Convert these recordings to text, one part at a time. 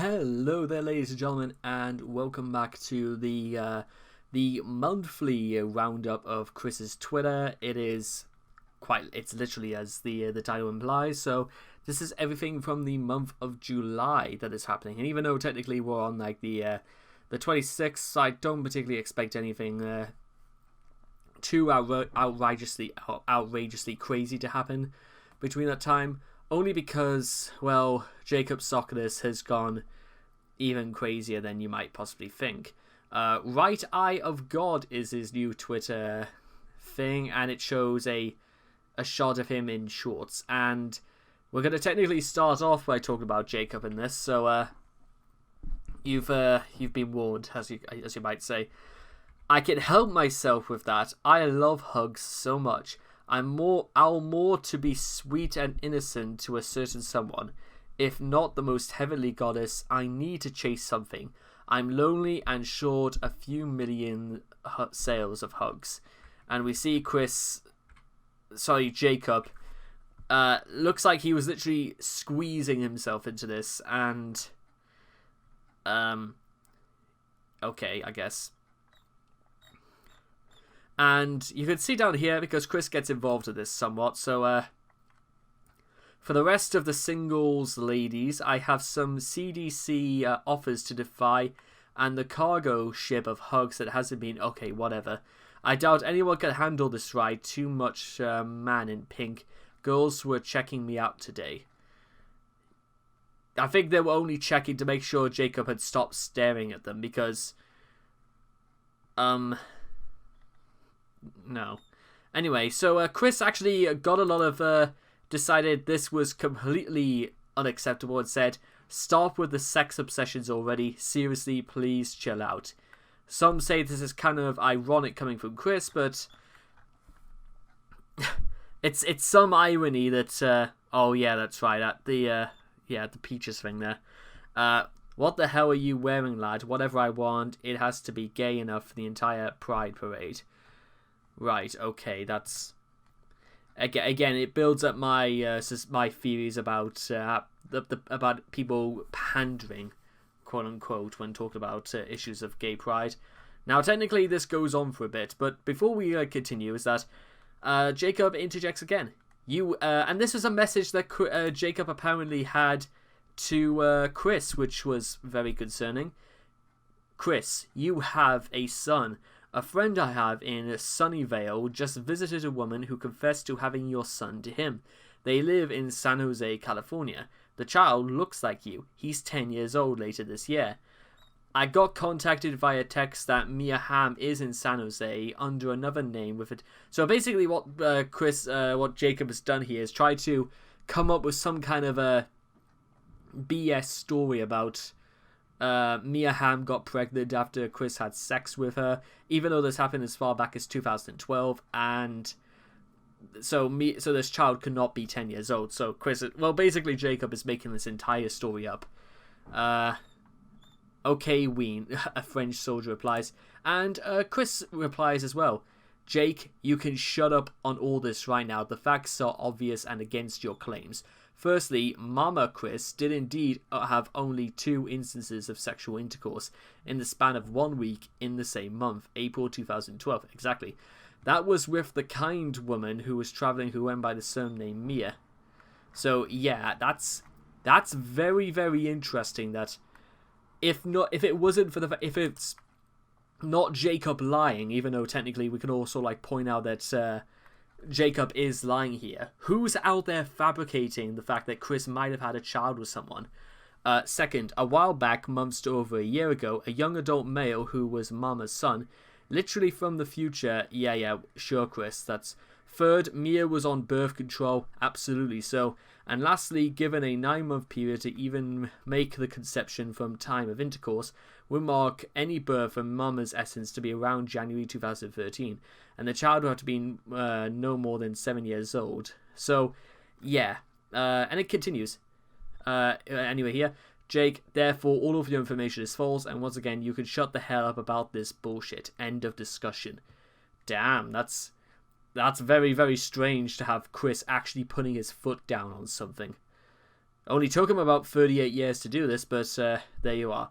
Hello there, ladies and gentlemen, and welcome back to the monthly roundup of Chris's Twitter. It's literally as the title implies. So this is everything from the month of July that is happening, and even though technically we're on like the 26th, I don't particularly expect anything too outrageously crazy to happen between that time. Only because, well, Jacob Socrates has gone even crazier than you might possibly think. Right Eye of God is his new Twitter thing, and it shows a shot of him in shorts. And we're going to technically start off by talking about Jacob in this, so you've been warned, as you might say. I can help myself with that. I love hugs so much. I'll more to be sweet and innocent to a certain someone. If not the most heavenly goddess, I need to chase something. I'm lonely and short a few million sales of hugs. And we see Jacob, looks like he was literally squeezing himself into this, and, okay, I guess. And you can see down here, because Chris gets involved in this somewhat, so for the rest of the singles ladies, I have some CDC offers to defy, and the cargo ship of hugs that hasn't been, okay, whatever. I doubt anyone can handle this ride, too much man in pink. Girls were checking me out today. I think they were only checking to make sure Jacob had stopped staring at them, because, no. Anyway, so Chris actually got a lot of decided this was completely unacceptable and said, "Stop with the sex obsessions already. Seriously, please chill out." Some say this is kind of ironic coming from Chris, but it's some irony that oh yeah, that's right, at the Peaches thing there. What the hell are you wearing, lad? Whatever I want, it has to be gay enough for the entire Pride Parade. Right, okay, that's... Again, it builds up my my theories about about people pandering, quote unquote, when talking about issues of gay pride. Now, technically, this goes on for a bit, but before we continue, is that Jacob interjects again. And this was a message that Jacob apparently had to Chris, which was very concerning. Chris, you have a son. A friend I have in Sunnyvale just visited a woman who confessed to having your son to him. They live in San Jose, California. The child looks like you. He's 10 years old later this year. I got contacted via text that Mia Hamm is in San Jose under another name with it. So basically what what Jacob has done here is try to come up with some kind of a BS story about Mia Hamm got pregnant after Chris had sex with her, even though this happened as far back as 2012, and so this child could not be 10 years old. So basically Jacob is making this entire story up. Okay, Ween, a French soldier replies, and Chris replies as well. Jake, you can shut up on all this right now. The facts are obvious and against your claims. Firstly, Mama Chris did indeed have only 2 instances of sexual intercourse in the span of 1 week in the same month, April 2012. Exactly. That was with the kind woman who was traveling who went by the surname Mia. So yeah, that's very, very interesting that if it's not Jacob lying, even though technically we can also point out that Jacob is lying here. Who's out there fabricating the fact that Chris might have had a child with someone? Second, a while back, months to over a year ago, a young adult male who was Mama's son, literally from the future. Yeah, sure, Chris. That's... Third, Mia was on birth control. Absolutely so. And lastly, given a 9-month period to even make the conception from time of intercourse, would mark any birth from Mama's essence to be around January 2013, and the child would have to be no more than 7 years old. So, yeah, and it continues. Anyway, here, Jake, therefore, all of your information is false, and once again, you can shut the hell up about this bullshit. End of discussion. Damn, that's very, very strange to have Chris actually putting his foot down on something. Only took him about 38 years to do this, but there you are.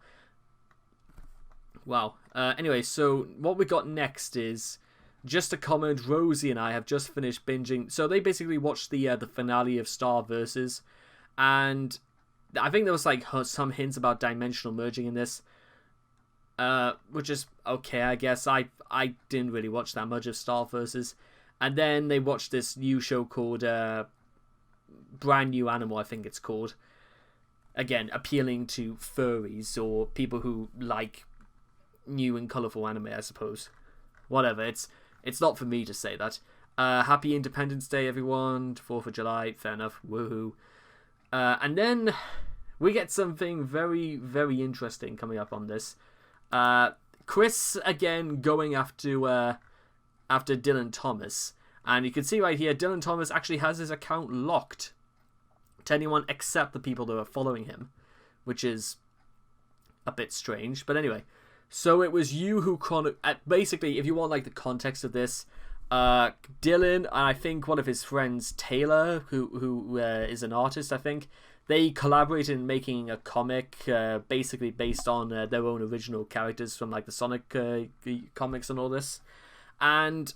Wow. Anyway, so what we got next is just a comment. Rosie and I have just finished binging. So they basically watched the finale of Star Versus, and I think there was like some hints about dimensional merging in this, which is okay, I guess. I didn't really watch that much of Star Versus, and then they watched this new show called Brand New Animal, I think it's called. Again, appealing to furries or people who like new and colourful anime, I suppose. Whatever, it's not for me to say that. Happy Independence Day, everyone. 4th of July, fair enough, woohoo. And then we get something very, very interesting coming up on this. Chris, again, going after Dylan Thomas. And you can see right here, Dylan Thomas actually has his account locked to anyone except the people that are following him, which is a bit strange. But anyway, so it was you who basically, if you want like the context of this, Dylan and I think one of his friends, Taylor, who is an artist, I think, they collaborated in making a comic basically based on their own original characters from like the Sonic comics and all this. And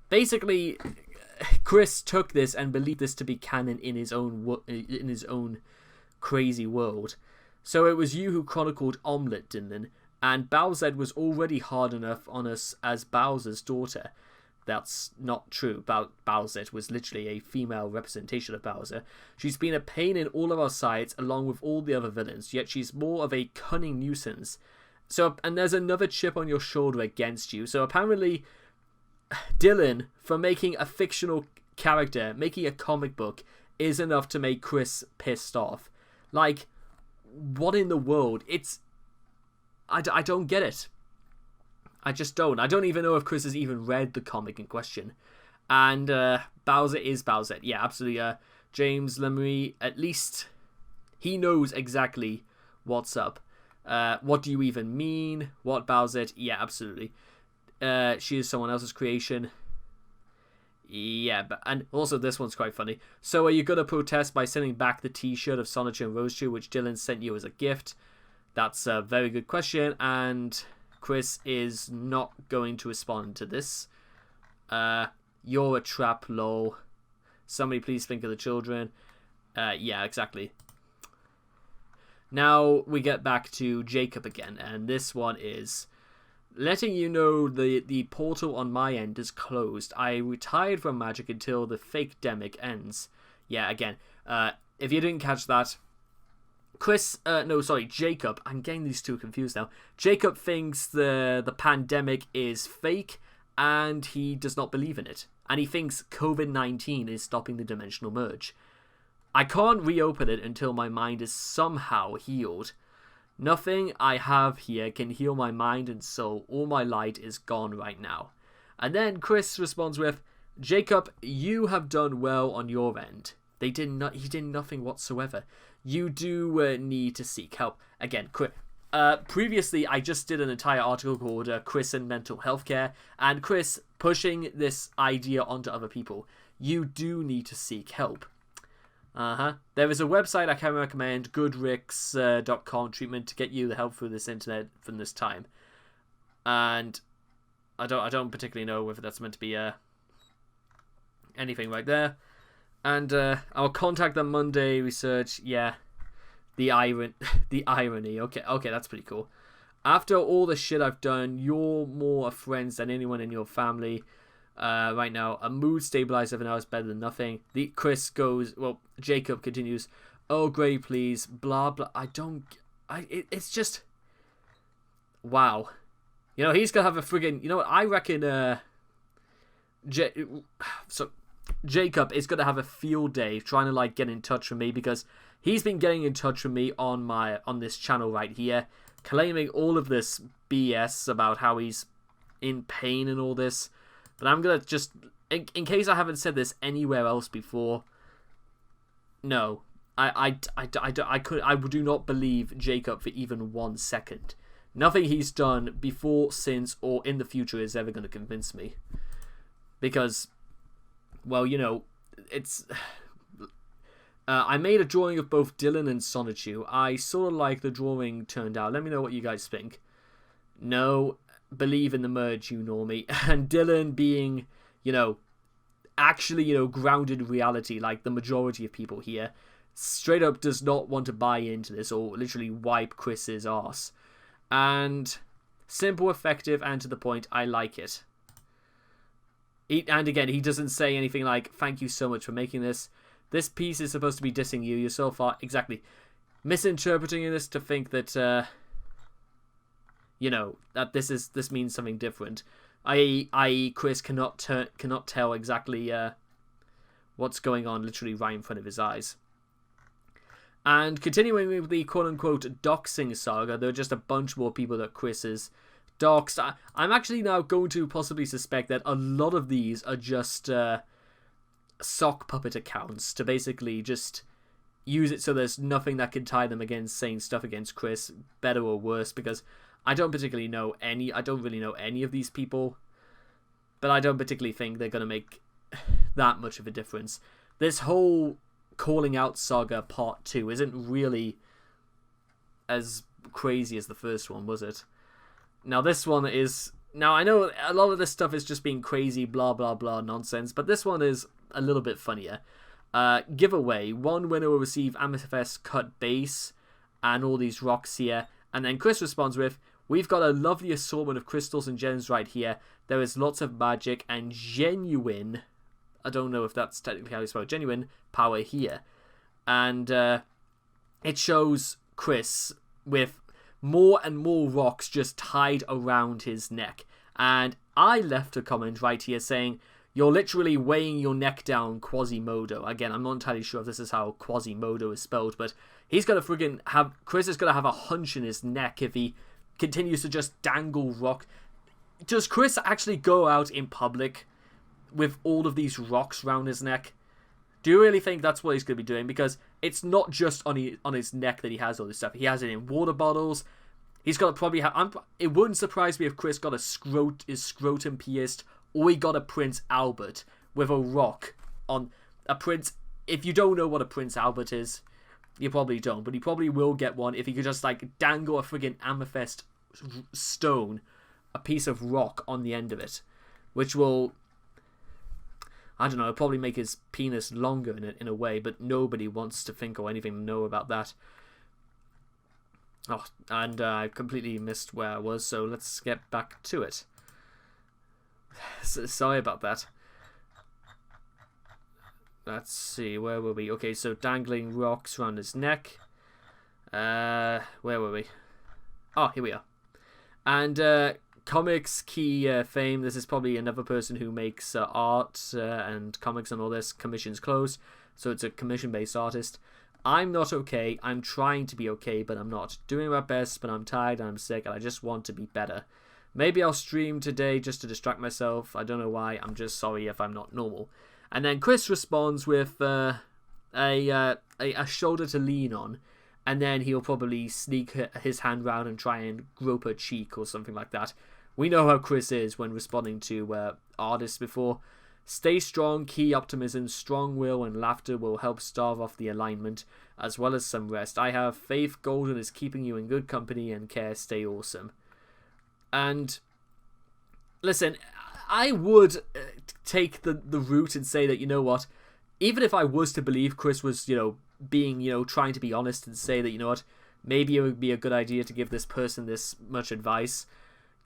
basically, Chris took this and believed this to be canon in his own crazy world. So it was you who chronicled Omelette, Dylan, and Bowser was already hard enough on us as Bowser's daughter. That's not true. Bowser was literally a female representation of Bowser. She's been a pain in all of our sides along with all the other villains, yet she's more of a cunning nuisance. So, and there's another chip on your shoulder against you. So apparently, Dylan, for making a fictional character, making a comic book, is enough to make Chris pissed off. Like, what in the world? I don't get it. I just don't. I don't even know if Chris has even read the comic in question. And Bowser is Bowser. Yeah, absolutely. James Lemery, at least he knows exactly what's up. What do you even mean? What Bowser? Yeah, absolutely. She is someone else's creation. Yeah, and also this one's quite funny. So are you going to protest by sending back the t-shirt of Sonic and Roaster which Dylan sent you as a gift? That's a very good question, and Chris is not going to respond to this. You're a trap, lol. Somebody please think of the children. Yeah, exactly. Now we get back to Jacob again, and this one is letting you know the portal on my end is closed. I retired from Magic until the fake demic ends. Yeah, again, if you didn't catch that, Jacob, I'm getting these two confused now. Jacob thinks the pandemic is fake, and he does not believe in it. And he thinks COVID-19 is stopping the dimensional merge. I can't reopen it until my mind is somehow healed. Nothing I have here can heal my mind and soul. All my light is gone right now. And then Chris responds with, Jacob, you have done well on your end. He did nothing whatsoever. You do need to seek help. Again, previously I just did an entire article called Chris and Mental Health Care, and Chris pushing this idea onto other people. You do need to seek help. There is a website I can recommend, goodricks.com treatment, to get you the help through this internet from this time. And I don't particularly know whether that's meant to be anything right there. And I'll contact them Monday. Research, yeah, the irony. Okay, that's pretty cool. After all the shit I've done, you're more friends than anyone in your family. Right now, a mood stabilizer for now is better than nothing. Jacob continues, oh great, please, blah blah. It's just, wow. You know, he's gonna have a friggin', you know what, I reckon Jacob is gonna have a field day trying to like get in touch with me, because he's been getting in touch with me on this channel right here, claiming all of this BS about how he's in pain and all this. But I'm gonna just, in case I haven't said this anywhere else before, no, I do not believe Jacob for even 1 second. Nothing he's done before, since, or in the future is ever going to convince me. Because, well, you know, I made a drawing of both Dylan and Sonichu. I sort of like the drawing turned out. Let me know what you guys think. No, believe in the merge, you normie. And Dylan being, actually, grounded in reality, like the majority of people here, straight up does not want to buy into this or literally wipe Chris's arse. And simple, effective, and to the point. I like it. And again, he doesn't say anything like, thank you so much for making this. This piece is supposed to be dissing you. You're so far, exactly, misinterpreting this to think that, that this means something different. I.e., Chris cannot tell exactly what's going on literally right in front of his eyes. And continuing with the quote-unquote doxing saga, there are just a bunch more people that Chris has doxed. I'm actually now going to possibly suspect that a lot of these are just sock puppet accounts to basically just use it so there's nothing that can tie them against saying stuff against Chris, better or worse, because I don't really know any of these people, but I don't particularly think they're going to make that much of a difference. This whole calling out saga part 2 isn't really as crazy as the first one, was it? Now this one is... Now I know a lot of this stuff is just being crazy blah blah blah nonsense, but this one is a little bit funnier. Giveaway. One winner will receive Amethyst cut base and all these rocks here. And then Chris responds with, we've got a lovely assortment of crystals and gems right here. There is lots of magic and genuine... I don't know if that's technically how you spell genuine power here. And it shows Chris with more and more rocks just tied around his neck. And I left a comment right here saying, you're literally weighing your neck down, Quasimodo. Again, I'm not entirely sure if this is how Quasimodo is spelled, but he's going to friggin' have... Chris is going to have a hunch in his neck if he continues to just dangle rock. Does Chris actually go out in public with all of these rocks around his neck? Do you really think that's what he's going to be doing? Because it's not just on his neck that he has all this stuff. He has it in water bottles. He's got to probably have... it wouldn't surprise me if Chris got his scrotum pierced, or he got a Prince Albert with a rock on a Prince... If you don't know what a Prince Albert is, you probably don't, but he probably will get one if he could just like dangle a friggin' amethyst stone, a piece of rock on the end of it, which will... I don't know, it'll probably make his penis longer in a way, but nobody wants to think or anything to know about that. Oh, and I completely missed where I was, so let's get back to it. Sorry about that. Let's see, where were we? Okay, so dangling rocks around his neck. Where were we? Oh, here we are. And comics key fame. This is probably another person who makes art and comics and all this. Commissions closed, so it's a commission-based artist. I'm not okay. I'm trying to be okay, but I'm not. Doing my best, but I'm tired and I'm sick and I just want to be better. Maybe I'll stream today just to distract myself. I don't know why. I'm just sorry if I'm not normal. And then Chris responds with a shoulder to lean on. And then he'll probably sneak his hand round and try and grope her cheek or something like that. We know how Chris is when responding to artists before. Stay strong, key optimism, strong will and laughter will help starve off the alignment, as well as some rest. I have faith Golden is keeping you in good company and care stay awesome. And listen, I would take the route and say that, you know what, even if I was to believe Chris was, being, trying to be honest and say that, you know what, maybe it would be a good idea to give this person this much advice,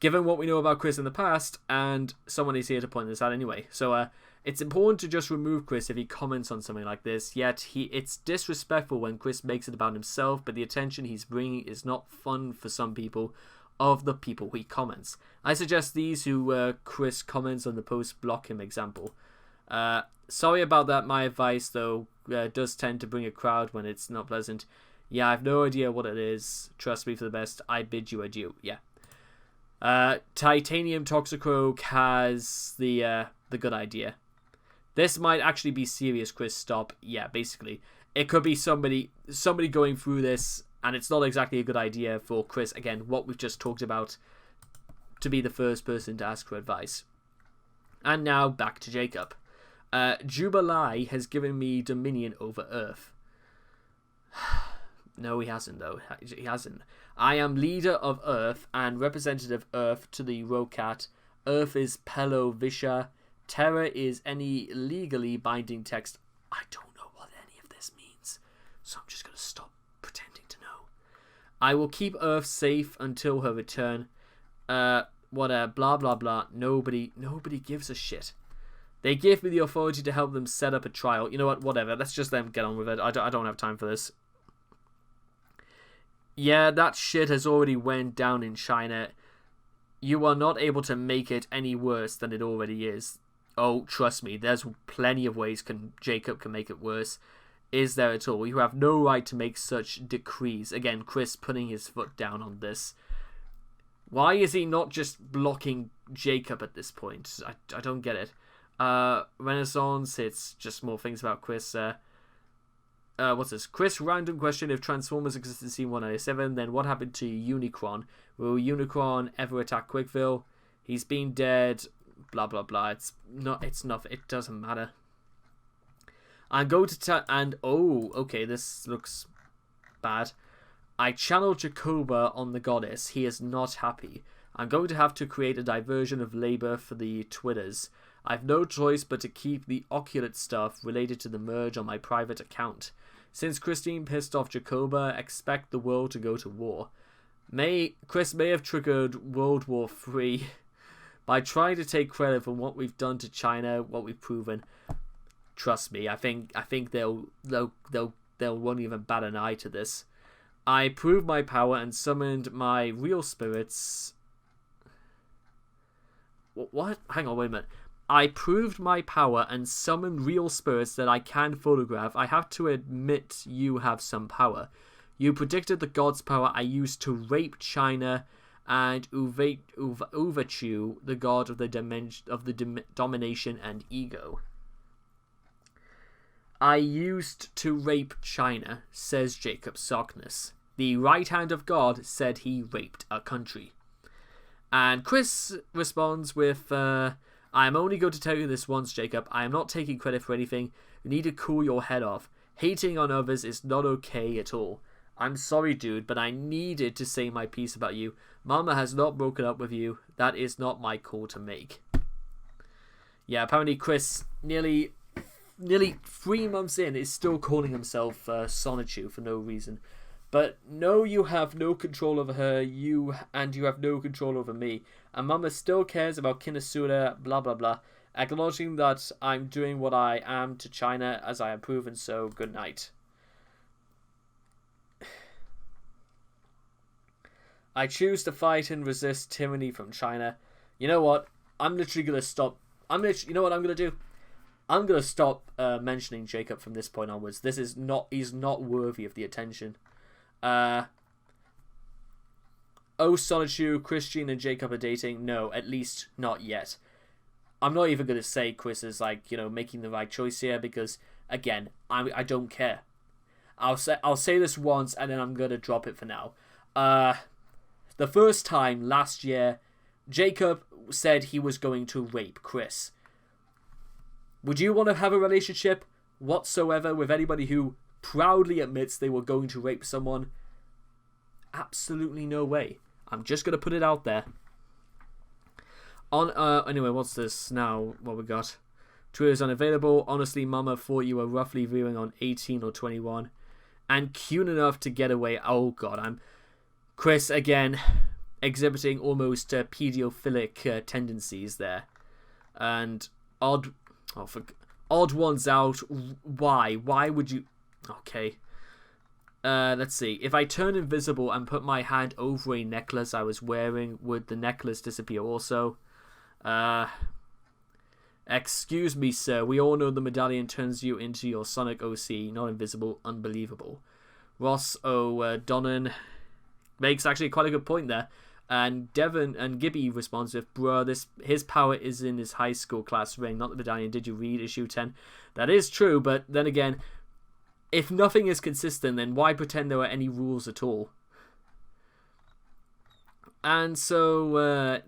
given what we know about Chris in the past, and someone is here to point this out anyway. So it's important to just remove Chris if he comments on something like this, yet it's disrespectful when Chris makes it about himself, but the attention he's bringing is not fun for some people of the people he comments. I suggest these who Chris comments on the post block him example. Sorry about that, my advice though does tend to bring a crowd when it's not pleasant. Yeah, I have no idea what it is. Trust me for the best. I bid you adieu. Yeah. Titanium Toxicroak has the good idea. This might actually be serious, Chris. Stop. Yeah, basically. It could be somebody going through this, and it's not exactly a good idea for Chris, again, what we've just talked about, to be the first person to ask for advice. And now, back to Jacob. Jubilee has given me dominion over Earth. No, he hasn't, though. He hasn't. I am leader of Earth and representative Earth to the Rokat. Earth is Pelo Visha. Terra is any legally binding text. I don't know what any of this means, so I'm just going to stop pretending to know. I will keep Earth safe until her return. Blah, blah, blah. Nobody gives a shit. They give me the authority to help them set up a trial. You know what? Whatever. Let's just let them get on with it. I don't have time for this. Yeah, that shit has already went down in China. You are not able to make it any worse than it already is. Oh, trust me, there's plenty of ways Jacob can make it worse. Is there at all? You have no right to make such decrees. Again, Chris putting his foot down on this. Why is he not just blocking Jacob at this point? I don't get it. Renaissance, it's just more things about Chris. What's this? Chris, random question. If Transformers exist in Scene 197, then what happened to Unicron? Will Unicron ever attack Quickville? He's been dead. Blah, blah, blah. It's not. It doesn't matter. I'm going to oh, okay, this looks bad. I channeled Jacoba on the goddess. He is not happy. I'm going to have to create a diversion of labor for the Twitters. I've no choice but to keep the oculate stuff related to the merge on my private account. Since Christine pissed off Jacoba, expect the world to go to war. Chris may have triggered World War III by trying to take credit for what we've done to China, what we've proven. Trust me, I think they'll won't even bat an eye to this. I proved my power and summoned my real spirits. What? Hang on, wait a minute. I proved my power and summoned real spirits that I can photograph. I have to admit you have some power. You predicted the god's power I used to rape China and Uvachu, the god of the domination and ego. I used to rape China, says Jacob Sockness. The right hand of God said he raped a country. And Chris responds with, I am only going to tell you this once, Jacob. I am not taking credit for anything. You need to cool your head off. Hating on others is not okay at all. I'm sorry, dude, but I needed to say my piece about you. Mama has not broken up with you. That is not my call to make. Yeah, apparently Chris, nearly 3 months in, is still calling himself Sonichu for no reason. But no, you have no control over her, you have no control over me. And Mama still cares about Kinesura, blah blah blah. Acknowledging that I'm doing what I am to China as I have proven so. Good night. I choose to fight and resist tyranny from China. You know what? I'm literally gonna stop. You know what I'm gonna do? I'm gonna stop mentioning Jacob from this point onwards. He's not worthy of the attention. Oh, Sonichu, Christian and Jacob are dating? No, at least not yet. I'm not even going to say Chris is making the right choice here because, again, I don't care. I'll say this once and then I'm going to drop it for now. The first time last year, Jacob said he was going to rape Chris. Would you want to have a relationship whatsoever with anybody who proudly admits they were going to rape someone? Absolutely no way. I'm just going to put it out there. Anyway, what's this now? What we got? Twitter is unavailable. Honestly, Mama thought you were roughly viewing on 18 or 21. And cute enough to get away. Oh god, I'm... Chris, again, exhibiting almost pedophilic tendencies there. And odd ones out. Why? Why would you... Okay. Let's see. If I turn invisible and put my hand over a necklace I was wearing, would the necklace disappear also? Excuse me, sir. We all know the medallion turns you into your Sonic OC, not invisible. Unbelievable. Ross O'Donnan makes actually quite a good point there. And Devon and Gibby responds with, bruh, his power is in his high school class ring, not the medallion. Did you read issue 10? That is true, but then again, if nothing is consistent, then why pretend there are any rules at all? And so,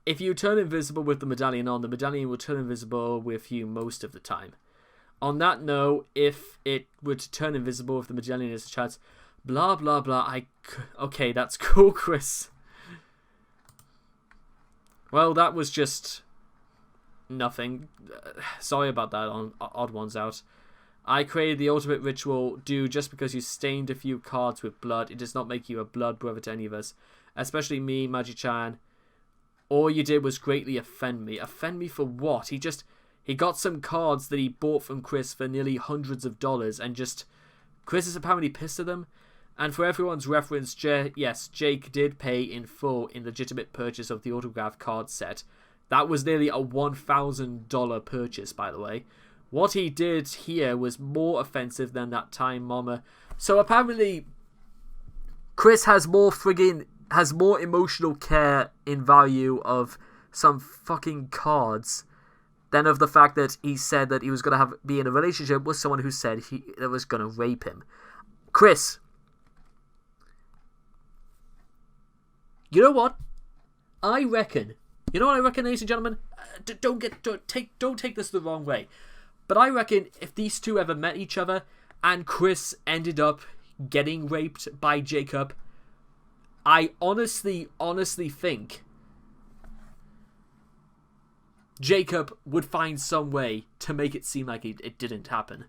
if you turn invisible with the medallion on, the medallion will turn invisible with you most of the time. On that note, if it were to turn invisible, if the Magellan is a chance, blah blah blah. Okay, that's cool, Chris. Well, that was just nothing. Sorry about that on Odd Ones Out. I created the ultimate ritual. Just because you stained a few cards with blood, it does not make you a blood brother to any of us. Especially me, Magi-chan. All you did was greatly offend me. Offend me for what? He got some cards that he bought from Chris for nearly hundreds of dollars, and Chris is apparently pissed at them. And for everyone's reference, yes, Jake did pay in full in legitimate purchase of the autograph card set. That was nearly a $1,000 purchase, by the way. What he did here was more offensive than that time, Mama. So apparently, Chris has more emotional care in value of some fucking cards than of the fact that he said that he was going to be in a relationship with someone who said he was going to rape him. Chris, you know what? I reckon, ladies and gentlemen? Don't take this the wrong way. But I reckon if these two ever met each other and Chris ended up getting raped by Jacob, I honestly think Jacob would find some way to make it seem like it didn't happen.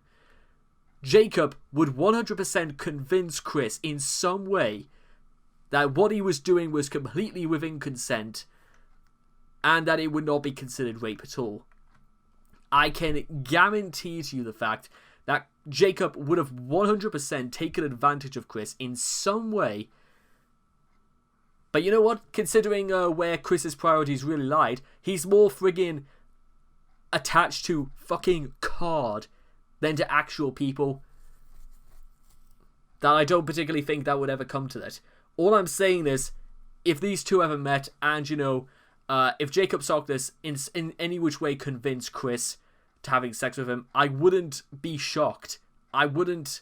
Jacob would 100% convince Chris in some way that what he was doing was completely within consent and that it would not be considered rape at all. I can guarantee to you the fact that Jacob would have 100% taken advantage of Chris in some way. But you know what? Considering where Chris's priorities really lied, he's more friggin' attached to fucking card than to actual people. That I don't particularly think that would ever come to that. All I'm saying is, if these two ever met and, if Jacob Sockness in any which way convinced Chris to having sex with him, I wouldn't be shocked. I wouldn't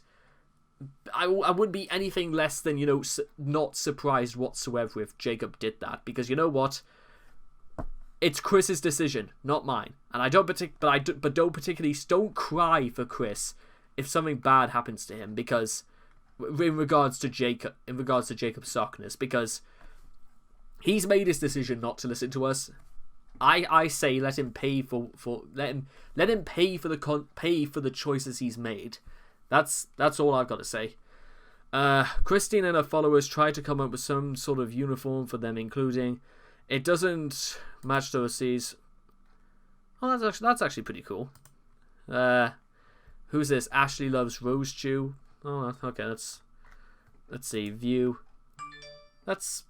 be anything less than, not surprised whatsoever if Jacob did that. Because you know what? It's Chris's decision, not mine. And don't cry for Chris if something bad happens to him, because in regards to Jacob Sockness, because he's made his decision not to listen to us. I say let him pay let him pay for the choices he's made. That's all I've got to say. Christine and her followers tried to come up with some sort of uniform for them, including it doesn't match the overseas. Oh, that's actually pretty cool. Who's this? Ashley loves Rose Chew. Oh, okay. Let's see. View. That's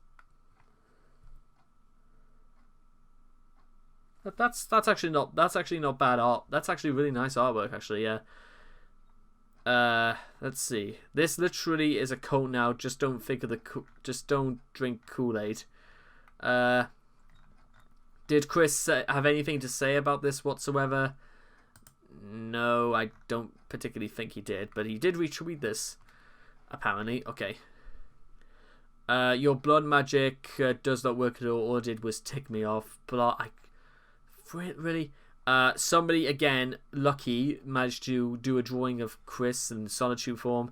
actually not bad art. That's actually really nice artwork, actually. Yeah. Let's see. This literally is a quote now. Just don't drink Kool-Aid. Did Chris have anything to say about this whatsoever? No, I don't particularly think he did, but he did retweet this, apparently. Okay. Your blood magic does not work at all. All it did was tick me off. But really? Somebody, again, lucky, managed to do a drawing of Chris in solitude form.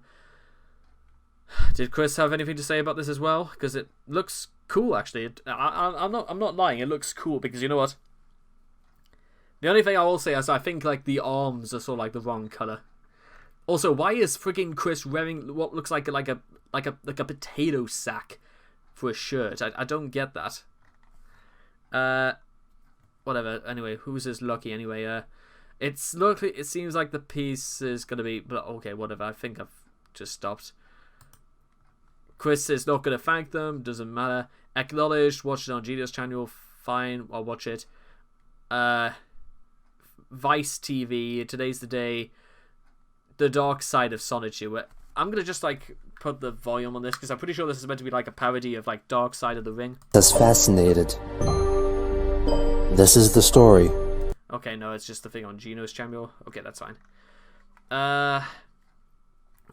Did Chris have anything to say about this as well? Because it looks cool, actually. I'm not lying. It looks cool because you know what? The only thing I will say is I think like the arms are sort of like the wrong color. Also, why is freaking Chris wearing what looks like a potato sack for a shirt? I don't get that. Whatever. Anyway, who's this lucky anyway? It seems like the piece is gonna be. But okay, whatever. I think I've just stopped. Chris is not gonna thank them. Doesn't matter. Acknowledged. Watch it on Gino's channel. Fine. I'll watch it. Vice TV. Today's the day. The Dark Side of Solitude. I'm gonna just like put the volume on this because I'm pretty sure this is meant to be like a parody of like Dark Side of the Ring. That's fascinated. This is the story. Okay, no, it's just the thing on Gino's channel. Okay, that's fine.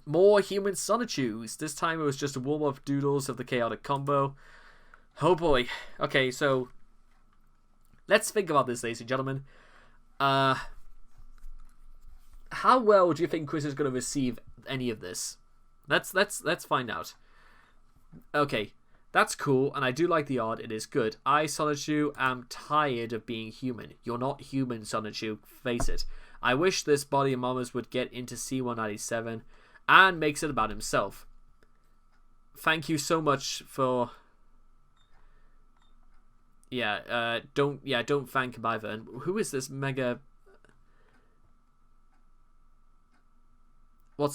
More Human Solitudes. This time it was just a warm-up doodles of the chaotic combo. Oh boy. Okay, so let's think about this, ladies and gentlemen. how well do you think Chris is going to receive any of this? Let's find out. Okay, that's cool, and I do like the art. It is good. I, Sonichu, am tired of being human. You're not human, Sonichu. Face it. I wish this body of Mama's would get into C-197 and makes it about himself. Thank you so much for... don't thank him either. And who is this mega...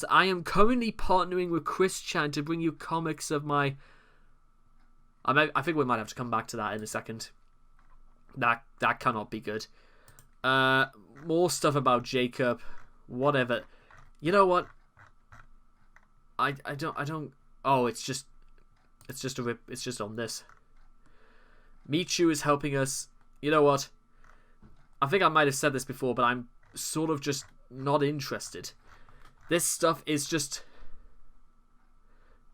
I am currently partnering with Chris Chan to bring you comics of my... I think we might have to come back to that in a second. That cannot be good. More stuff about Jacob. Whatever. You know what? I don't... Oh, it's just a rip. It's just on this. Michu is helping us. You know what? I think I might have said this before, but I'm sort of just not interested. This stuff is just...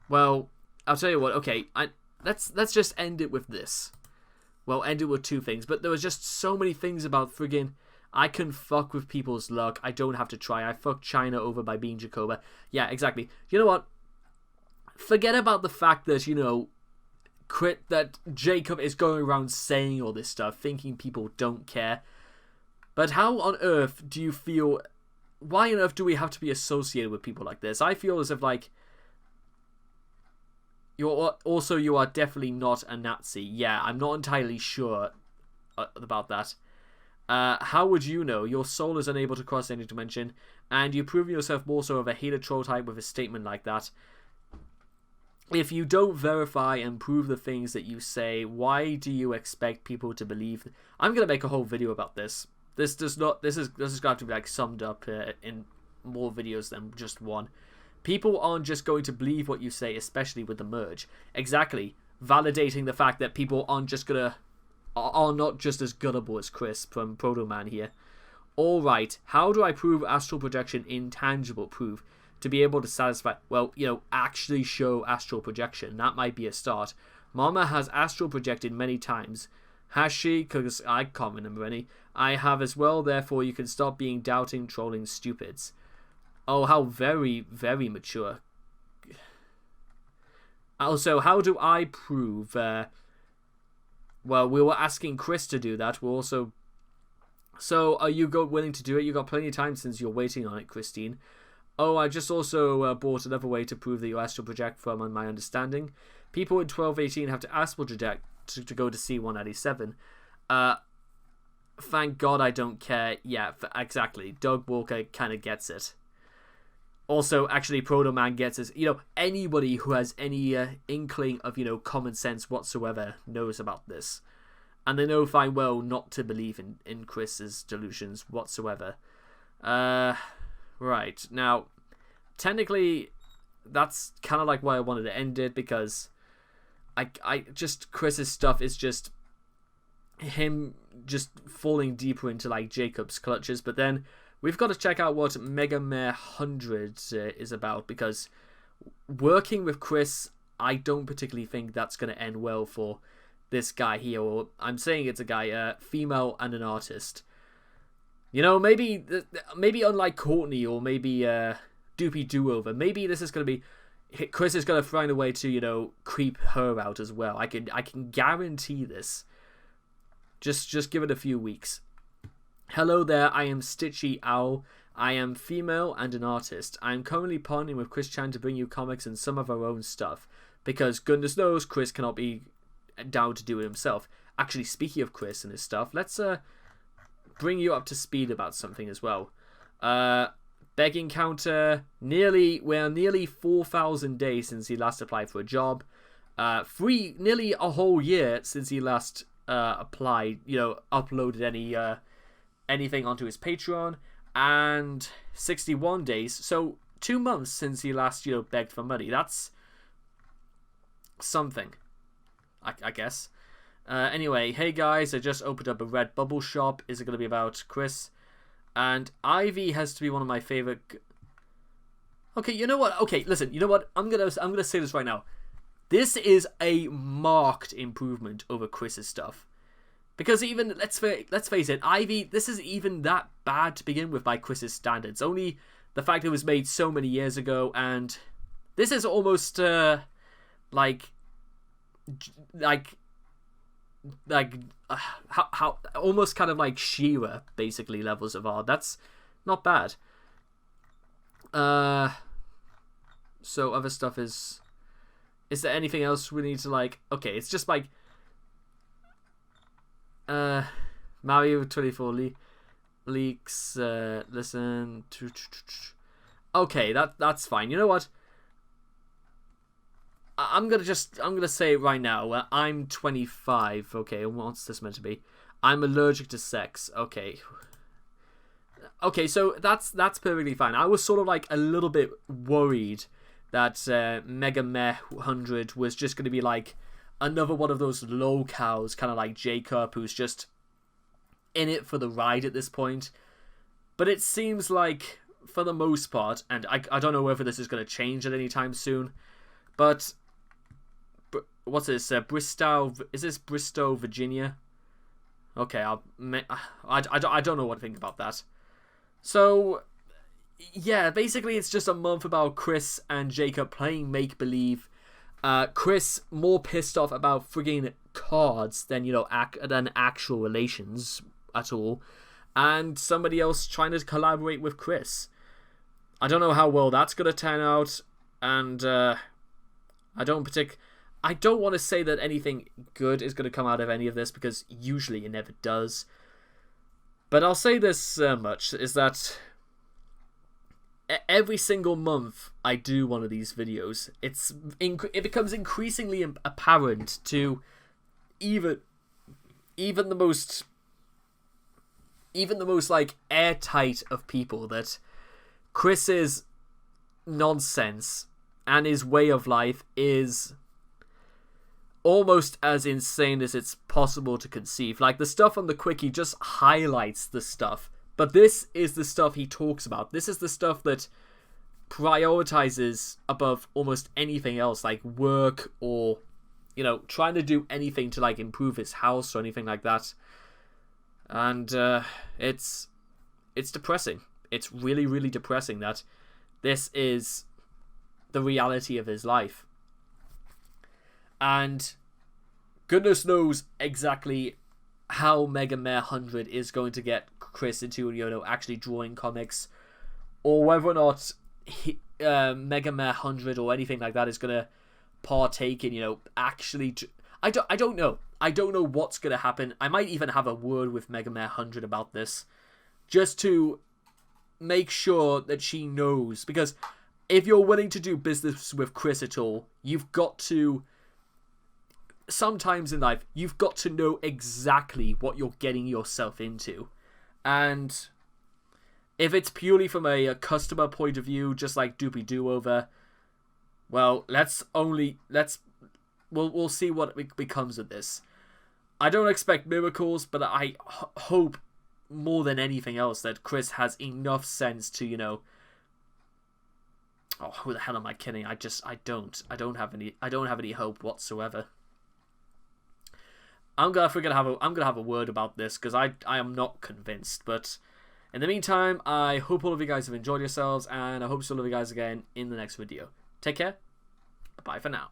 Well, I'll tell you what. Okay, let's just end it with this. Well, end it with two things. But there was just so many things about friggin'... I can fuck with people's luck. I don't have to try. I fucked China over by being Jacoba. Yeah, exactly. You know what? Forget about the fact that, you know... that Jacob is going around saying all this stuff, thinking people don't care. But how on earth do you feel... Why on earth do we have to be associated with people like this? I feel as if, like... You are definitely not a Nazi. Yeah, I'm not entirely sure about that. How would you know? Your soul is unable to cross any dimension, and you prove yourself more so of a hater troll type with a statement like that. If you don't verify and prove the things that you say, why do you expect people to believe? I'm gonna make a whole video about this. This is going to have to be like summed up in more videos than just one. People aren't just going to believe what you say, especially with the merge. Exactly, validating the fact that people aren't just are not just as gullible as Chris from Proto Man here. All right, how do I prove astral projection intangible proof? To be able to satisfy, well, you know, actually show astral projection. That might be a start. Mama has astral projected many times. Has she? Because I can't remember any. I have as well, therefore you can stop being doubting, trolling stupids. Oh, how very, very mature. Also, how do I prove... well, we were asking Chris to do that. We're also... So, are you willing to do it? You got plenty of time since you're waiting on it, Christine. Oh, I just also bought another way to prove that you astral project from on my understanding. People in 1218 have to astral project to go to C-197. Thank God I don't care. Yeah, exactly. Doug Walker kind of gets it. Also, actually, Proto Man gets it. You know, anybody who has any inkling of, you know, common sense whatsoever knows about this. And they know fine well not to believe in Chris's delusions whatsoever. Right, now, technically, that's kind of like why I wanted to end it, because Chris's stuff is just him just falling deeper into, like, Jacob's clutches, but then we've got to check out what Mega Mare 100 is about, because working with Chris, I don't particularly think that's going to end well for this guy here, or I'm saying it's a guy, female and an artist. You know, maybe unlike Courtney or maybe Doopy Do-Over, maybe this is going to be... Chris is going to find a way to, you know, creep her out as well. I can guarantee this. Just give it a few weeks. Hello there, I am Stitchy Owl. I am female and an artist. I am currently partnering with Chris Chan to bring you comics and some of our own stuff. Because goodness knows Chris cannot be down to do it himself. Actually, speaking of Chris and his stuff, let's... bring you up to speed about something as well. Begging counter, we're nearly 4,000 days since he last applied for a job. Nearly a whole year since he last applied, you know, uploaded anything onto his Patreon, and 61 days, so 2 months since he last, you know, begged for money. That's something, I guess. Anyway, hey guys, I just opened up a Redbubble shop. Is it going to be about Chris? And Ivy has to be one of my favorite... Okay, you know what? Okay, listen, you know what? I'm gonna say this right now. This is a marked improvement over Chris's stuff. Because even, let's face it, Ivy, this is even that bad to begin with by Chris's standards. Only the fact it was made so many years ago, and this is almost, like how almost kind of like She-Ra, basically, levels of art. That's not bad. So other stuff is there anything else we need to like? Okay, it's just like Mario 24 leaks. Listen to. Okay, that's fine. You know what? I'm gonna say it right now. I'm 25. Okay, what's this meant to be? I'm allergic to sex. Okay. Okay, so that's perfectly fine. I was sort of like a little bit worried that Mega Meh 100 was just going to be like another one of those low cows, kind of like Jacob, who's just in it for the ride at this point. But it seems like, for the most part, and I don't know whether this is going to change at any time soon, but what's this? Bristow? Is this Bristow, Virginia? Okay, I don't know what to think about that. So, yeah, basically it's just a month about Chris and Jacob playing make-believe. Chris more pissed off about frigging cards than, you know, than actual relations at all. And somebody else trying to collaborate with Chris. I don't know how well that's going to turn out. And I don't want to say that anything good is going to come out of any of this, because usually it never does. But I'll say this much, is that every single month I do one of these videos, it becomes increasingly apparent to even the most like airtight of people that Chris's nonsense and his way of life is almost as insane as it's possible to conceive. Like, the stuff on the Quickie just highlights the stuff, but this is the stuff he talks about. This is the stuff that prioritizes above almost anything else, like work or, you know, trying to do anything to like improve his house or anything like that. And it's depressing. It's really, really depressing that this is the reality of his life. And goodness knows exactly how Mega Meh 100 is going to get Chris into, you know, actually drawing comics, or whether or not Mega Meh 100 or anything like that is going to partake in, you know, actually. I don't know. I don't know what's going to happen. I might even have a word with Mega Meh 100 about this, just to make sure that she knows. Because if you're willing to do business with Chris at all, you've got to. Sometimes in life, you've got to know exactly what you're getting yourself into. And if it's purely from a customer point of view, just like Doopy Do-Over, well, we'll see what becomes of this. I don't expect miracles, but I hope more than anything else that Chris has enough sense to, you know. Oh, who the hell am I kidding? I don't have any hope whatsoever. I'm gonna have a word about this, because I am not convinced. But in the meantime, I hope all of you guys have enjoyed yourselves, and I hope to see all of you guys again in the next video. Take care. Bye for now.